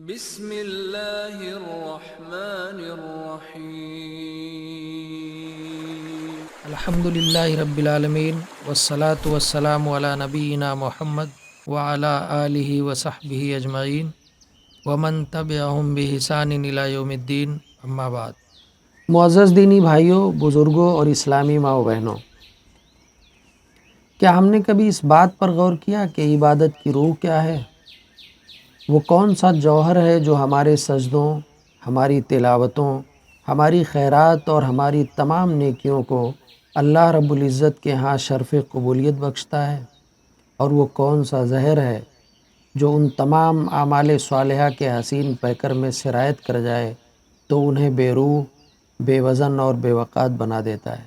بسم اللہ الرحمن الرحیم۔ الحمد للہ رب العالمین والصلاة والسلام علی نبینا محمد وعلی آلہ وصحبہ اجمعین ومن تبعہم بإحسان الی یوم الدین، اما بعد۔ معزز دینی بھائیوں، بزرگوں اور اسلامی ماں و بہنوں، کیا ہم نے کبھی اس بات پر غور کیا کہ عبادت کی روح کیا ہے؟ وہ کون سا جوہر ہے جو ہمارے سجدوں، ہماری تلاوتوں، ہماری خیرات اور ہماری تمام نیکیوں کو اللہ رب العزت کے ہاں شرف قبولیت بخشتا ہے؟ اور وہ کون سا زہر ہے جو ان تمام اعمال صالحہ کے حسین پیکر میں سرایت کر جائے تو انہیں بے روح، بے وزن اور بے وقات بنا دیتا ہے،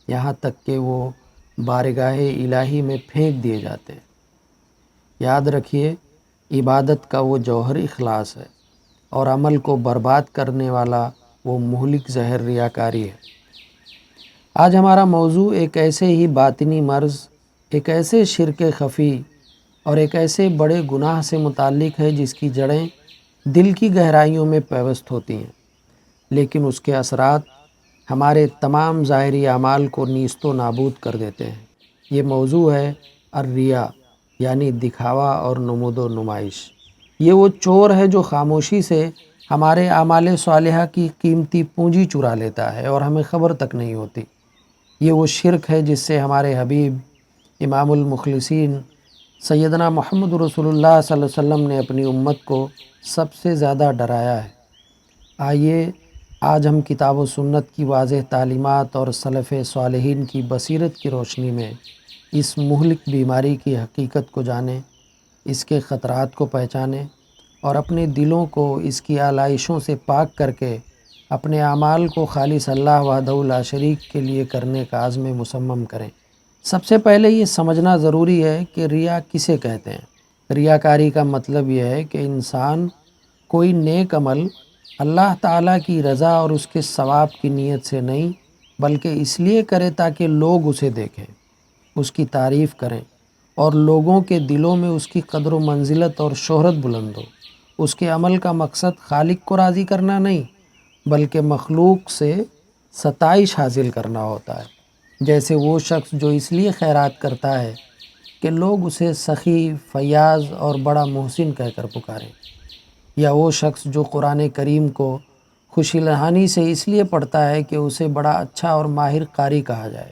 یہاں تک کہ وہ بارگاہ الہی میں پھینک دیے جاتے ہیں۔ یاد رکھیے، عبادت کا وہ جوہر اخلاص ہے، اور عمل کو برباد کرنے والا وہ مہلک زہر ریاکاری ہے۔ آج ہمارا موضوع ایک ایسے ہی باطنی مرض، ایک ایسے شرک خفی اور ایک ایسے بڑے گناہ سے متعلق ہے جس کی جڑیں دل کی گہرائیوں میں پیوست ہوتی ہیں، لیکن اس کے اثرات ہمارے تمام ظاہری اعمال کو نیست و نابود کر دیتے ہیں۔ یہ موضوع ہے الریا، یعنی دکھاوا اور نمود و نمائش۔ یہ وہ چور ہے جو خاموشی سے ہمارے اعمال صالحہ کی قیمتی پونجی چرا لیتا ہے اور ہمیں خبر تک نہیں ہوتی۔ یہ وہ شرک ہے جس سے ہمارے حبیب امام المخلصین سیدنا محمد رسول اللہ صلی اللہ علیہ وسلم نے اپنی امت کو سب سے زیادہ ڈرایا ہے۔ آئیے آج ہم کتاب و سنت کی واضح تعلیمات اور سلف صالحین کی بصیرت کی روشنی میں اس مہلک بیماری کی حقیقت کو جانیں، اس کے خطرات کو پہچانیں اور اپنے دلوں کو اس کی آلائشوں سے پاک کر کے اپنے اعمال کو خالص اللہ وحدہ لا شریک کے لیے کرنے کا عزم مصمم کریں۔ سب سے پہلے یہ سمجھنا ضروری ہے کہ ریا کسے کہتے ہیں۔ ریاکاری کا مطلب یہ ہے کہ انسان کوئی نیک عمل اللہ تعالیٰ کی رضا اور اس کے ثواب کی نیت سے نہیں، بلکہ اس لیے کرے تاکہ لوگ اسے دیکھیں، اس کی تعریف کریں اور لوگوں کے دلوں میں اس کی قدر و منزلت اور شہرت بلند ہو۔ اس کے عمل کا مقصد خالق کو راضی کرنا نہیں، بلکہ مخلوق سے ستائش حاصل کرنا ہوتا ہے۔ جیسے وہ شخص جو اس لیے خیرات کرتا ہے کہ لوگ اسے سخی، فیاض اور بڑا محسن کہہ کر پکاریں، یا وہ شخص جو قرآن کریم کو خوشی لہانی سے اس لیے پڑھتا ہے کہ اسے بڑا اچھا اور ماہر قاری کہا جائے،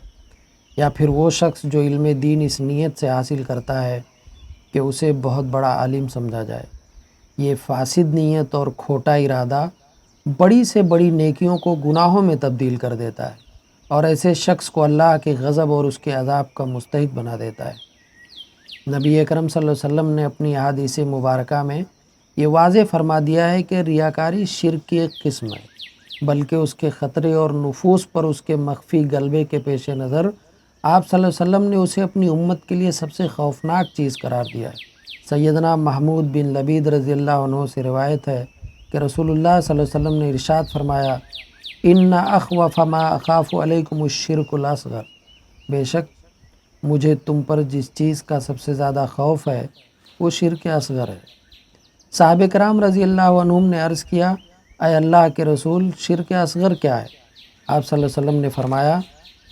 یا پھر وہ شخص جو علم دین اس نیت سے حاصل کرتا ہے کہ اسے بہت بڑا عالم سمجھا جائے۔ یہ فاسد نیت اور کھوٹا ارادہ بڑی سے بڑی نیکیوں کو گناہوں میں تبدیل کر دیتا ہے، اور ایسے شخص کو اللہ کے غضب اور اس کے عذاب کا مستحق بنا دیتا ہے۔ نبی اکرم صلی اللہ علیہ وسلم نے اپنی احادیث مبارکہ میں یہ واضح فرما دیا ہے کہ ریاکاری شرک کی ایک قسم ہے، بلکہ اس کے خطرے اور نفوس پر اس کے مخفی غلبے کے پیش نظر آپ صلی اللہ علیہ وسلم نے اسے اپنی امت کے لیے سب سے خوفناک چیز قرار دیا ہے۔ سیدنا محمود بن لبید رضی اللہ عنہ سے روایت ہے کہ رسول اللہ صلی اللہ علیہ وسلم نے ارشاد فرمایا، ان اخوف ما اخاف علیکم الشرک الاصغر، بے شک مجھے تم پر جس چیز کا سب سے زیادہ خوف ہے وہ شرک اصغر ہے۔ صحابہ کرام رضی اللہ عنہم نے عرض کیا، اے اللہ کے رسول، شرک اصغر کیا ہے؟ آپ صلی اللہ علیہ وسلم نے فرمایا،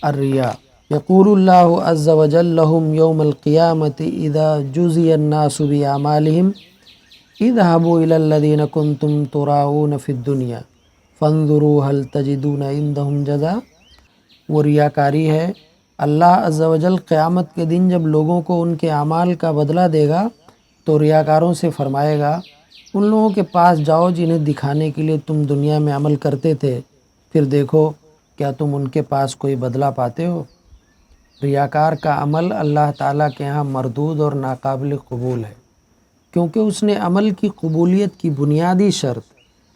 الریا، یقول اللہ عز وجل لہم یوم القیامت اذا جزی الناس باعمالہم اذهبوا الی الذین کنتم تراؤون فی الدنیا فانظروا هل تجدون عندهم جزاء۔ وہ ریاکاری ہے۔ اللہ عز وجل قیامت کے دن جب لوگوں کو ان کے اعمال کا بدلہ دے گا تو ریاکاروں سے فرمائے گا، ان لوگوں کے پاس جاؤ جنہیں دکھانے کے لیے تم دنیا میں عمل کرتے تھے، پھر دیکھو کیا تم ان کے پاس کوئی بدلہ پاتے ہو۔ ریاکار کا عمل اللہ تعالیٰ کے ہاں مردود اور ناقابل قبول ہے، کیونکہ اس نے عمل کی قبولیت کی بنیادی شرط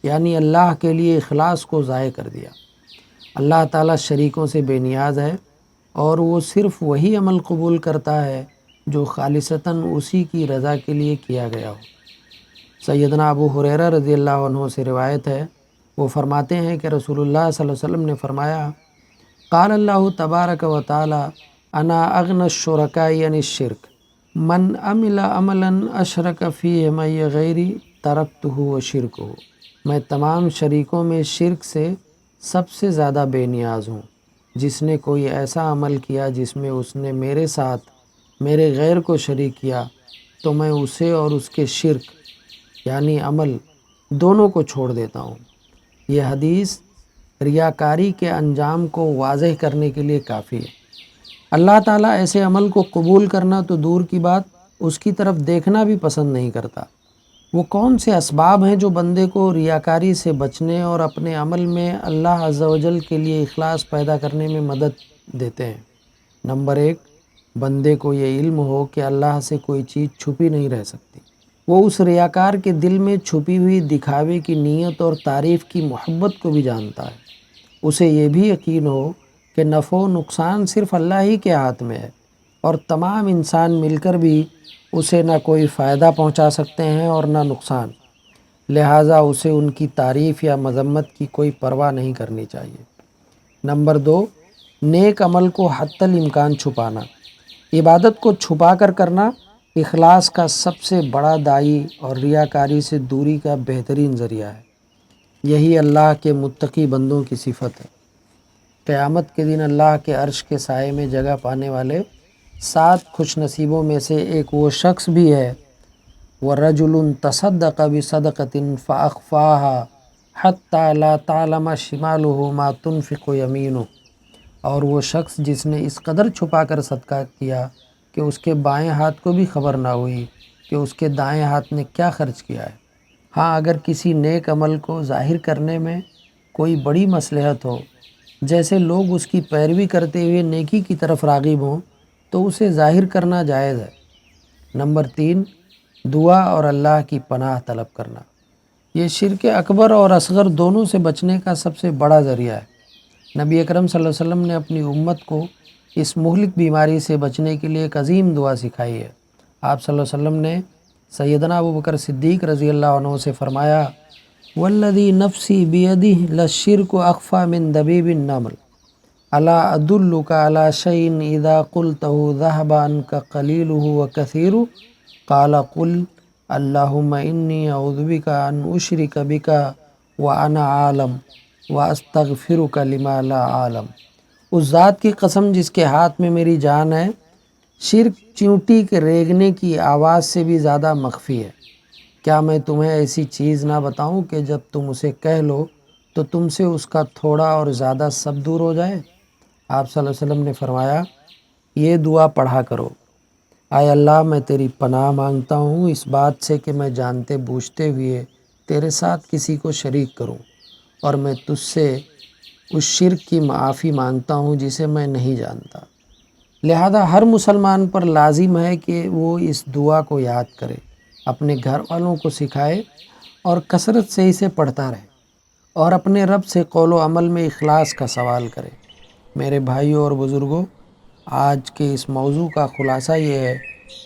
یعنی اللہ کے لیے اخلاص کو ضائع کر دیا۔ اللہ تعالیٰ شریکوں سے بے نیاز ہے، اور وہ صرف وہی عمل قبول کرتا ہے جو خالصتاً اسی کی رضا کے لیے کیا گیا ہو۔ سیدنا ابو ہریرہ رضی اللہ عنہ سے روایت ہے، وہ فرماتے ہیں کہ رسول اللہ صلی اللہ علیہ وسلم نے فرمایا، قال اللہ تبارک و تعالی انا اغنی الشرکاء عن الشرک من عمل عملا اشرک فیہ معی غیری ترکتہ و شرکہ، میں تمام شریکوں میں شرک سے سب سے زیادہ بے نیاز ہوں۔ جس نے کوئی ایسا عمل کیا جس میں اس نے میرے ساتھ میرے غیر کو شریک کیا تو میں اسے اور اس کے شرک یعنی عمل دونوں کو چھوڑ دیتا ہوں۔ یہ حدیث ریاکاری کے انجام کو واضح کرنے کے لیے کافی ہے۔ اللہ تعالیٰ ایسے عمل کو قبول کرنا تو دور کی بات، اس کی طرف دیکھنا بھی پسند نہیں کرتا۔ وہ کون سے اسباب ہیں جو بندے کو ریاکاری سے بچنے اور اپنے عمل میں اللہ عز و جل کے لیے اخلاص پیدا کرنے میں مدد دیتے ہیں؟ نمبر 1، بندے کو یہ علم ہو کہ اللہ سے کوئی چیز چھپی نہیں رہ سکتی۔ وہ اس ریاکار کے دل میں چھپی ہوئی دکھاوے کی نیت اور تعریف کی محبت کو بھی جانتا ہے۔ اسے یہ بھی یقین ہو کہ نفع و نقصان صرف اللہ ہی کے ہاتھ میں ہے اور تمام انسان مل کر بھی اسے نہ کوئی فائدہ پہنچا سکتے ہیں اور نہ نقصان، لہٰذا اسے ان کی تعریف یا مذمت کی کوئی پرواہ نہیں کرنی چاہیے۔ نمبر 2، نیک عمل کو حتی الامکان چھپانا۔ عبادت کو چھپا کر کرنا اخلاص کا سب سے بڑا داعی اور ریاکاری سے دوری کا بہترین ذریعہ ہے۔ یہی اللہ کے متقی بندوں کی صفت ہے۔ قیامت کے دن اللہ کے عرش کے سائے میں جگہ پانے والے 7 خوش نصیبوں میں سے ایک وہ شخص بھی ہے، وَرَجُلٌ تَصَدَّقَ بِصَدَقَةٍ فَأَخْفَاهَا حَتَّى لَا تَعْلَمَ شِمَالُهُ مَا تُنْفِقُ يَمِينُهُ، اور وہ شخص جس نے اس قدر چھپا کر صدقہ کیا کہ اس کے بائیں ہاتھ کو بھی خبر نہ ہوئی کہ اس کے دائیں ہاتھ نے کیا خرچ کیا ہے۔ ہاں، اگر کسی نیک عمل کو ظاہر کرنے میں کوئی بڑی مصلحت ہو، جیسے لوگ اس کی پیروی کرتے ہوئے نیکی کی طرف راغب ہوں، تو اسے ظاہر کرنا جائز ہے۔ نمبر 3، دعا اور اللہ کی پناہ طلب کرنا۔ یہ شرک اکبر اور اصغر دونوں سے بچنے کا سب سے بڑا ذریعہ ہے۔ نبی اکرم صلی اللہ علیہ وسلم نے اپنی امت کو اس مہلک بیماری سے بچنے کے لیے ایک عظیم دعا سکھائی ہے۔ آپ صلی اللہ علیہ وسلم نے سیدنا ابوبکر صدیق رضی اللہ عنہ سے فرمایا، والذی نفسی بیدہ للشرک اخفی من دبیب النمل، الا ادلک علی شیء اذا قلتہ ذہب عنک قلیلہ وکثیرہ، قال قل اللہم انی اعوذ بک ان اشرک بک وانا عالم واستغفرک لما لا اعلم۔ اس ذات کی قسم جس کے ہاتھ میں میری جان ہے، شرک چیونٹی کے ریگنے کی آواز سے بھی زیادہ مخفی ہے۔ کیا میں تمہیں ایسی چیز نہ بتاؤں کہ جب تم اسے کہہ لو تو تم سے اس کا تھوڑا اور زیادہ سب دور ہو جائے؟ آپ صلی اللہ علیہ وسلم نے فرمایا، یہ دعا پڑھا کرو، اے اللہ میں تیری پناہ مانگتا ہوں اس بات سے کہ میں جانتے بوجھتے ہوئے تیرے ساتھ کسی کو شریک کروں، اور میں تجھ سے اس شرک کی معافی مانگتا ہوں جسے میں نہیں جانتا۔ لہذا ہر مسلمان پر لازم ہے کہ وہ اس دعا کو یاد کرے، اپنے گھر والوں کو سکھائے اور کثرت سے اسے پڑھتا رہے، اور اپنے رب سے قول و عمل میں اخلاص کا سوال کرے۔ میرے بھائیوں اور بزرگوں، آج کے اس موضوع کا خلاصہ یہ ہے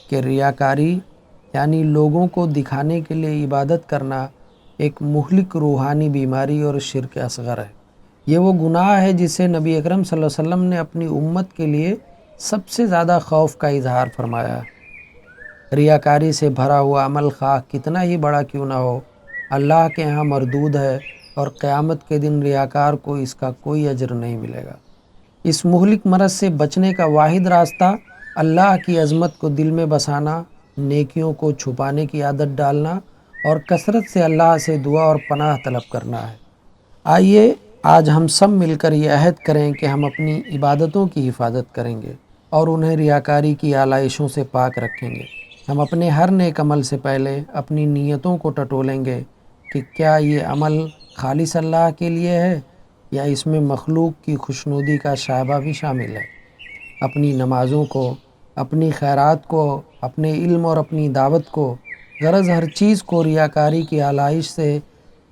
کہ ریاکاری یعنی لوگوں کو دکھانے کے لیے عبادت کرنا ایک مہلک روحانی بیماری اور شرک اصغر ہے۔ یہ وہ گناہ ہے جسے نبی اکرم صلی اللہ علیہ وسلم نے اپنی امت کے لیے سب سے زیادہ خوف کا اظہار فرمایا۔ ریاکاری سے بھرا ہوا عمل خواہ کتنا ہی بڑا کیوں نہ ہو، اللہ کے ہاں مردود ہے، اور قیامت کے دن ریاکار کو اس کا کوئی اجر نہیں ملے گا۔ اس مہلک مرض سے بچنے کا واحد راستہ اللہ کی عظمت کو دل میں بسانا، نیکیوں کو چھپانے کی عادت ڈالنا، اور کثرت سے اللہ سے دعا اور پناہ طلب کرنا ہے۔ آئیے آج ہم سب مل کر یہ عہد کریں کہ ہم اپنی عبادتوں کی حفاظت کریں گے اور انہیں ریاکاری کی آلائشوں سے پاک رکھیں گے۔ ہم اپنے ہر نیک عمل سے پہلے اپنی نیتوں کو ٹٹولیں گے کہ کیا یہ عمل خالص اللہ کے لیے ہے یا اس میں مخلوق کی خوشنودی کا شائبہ بھی شامل ہے۔ اپنی نمازوں کو، اپنی خیرات کو، اپنے علم اور اپنی دعوت کو، غرض ہر چیز کو ریاکاری کی آلائش سے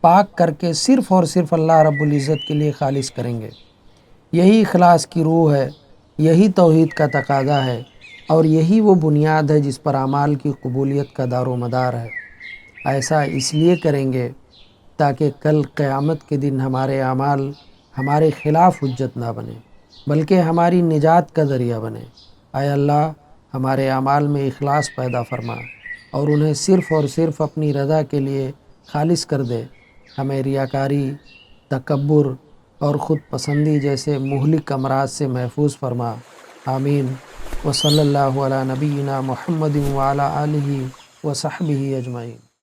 پاک کر کے صرف اور صرف اللہ رب العزت کے لیے خالص کریں گے۔ یہی اخلاص کی روح ہے، یہی توحید کا تقاضا ہے، اور یہی وہ بنیاد ہے جس پر اعمال کی قبولیت کا دار و مدار ہے۔ ایسا اس لیے کریں گے تاکہ کل قیامت کے دن ہمارے اعمال ہمارے خلاف حجت نہ بنے بلکہ ہماری نجات کا ذریعہ بنے۔ اے اللہ، ہمارے اعمال میں اخلاص پیدا فرما اور انہیں صرف اور صرف اپنی رضا کے لیے خالص کر دے۔ ہمیں ریاکاری، تکبر اور خود پسندی جیسے مہلک امراض سے محفوظ فرما۔ آمین۔ وصلی اللہ علی نبینا محمد وعلی آلہ وصحبہ اجمعین۔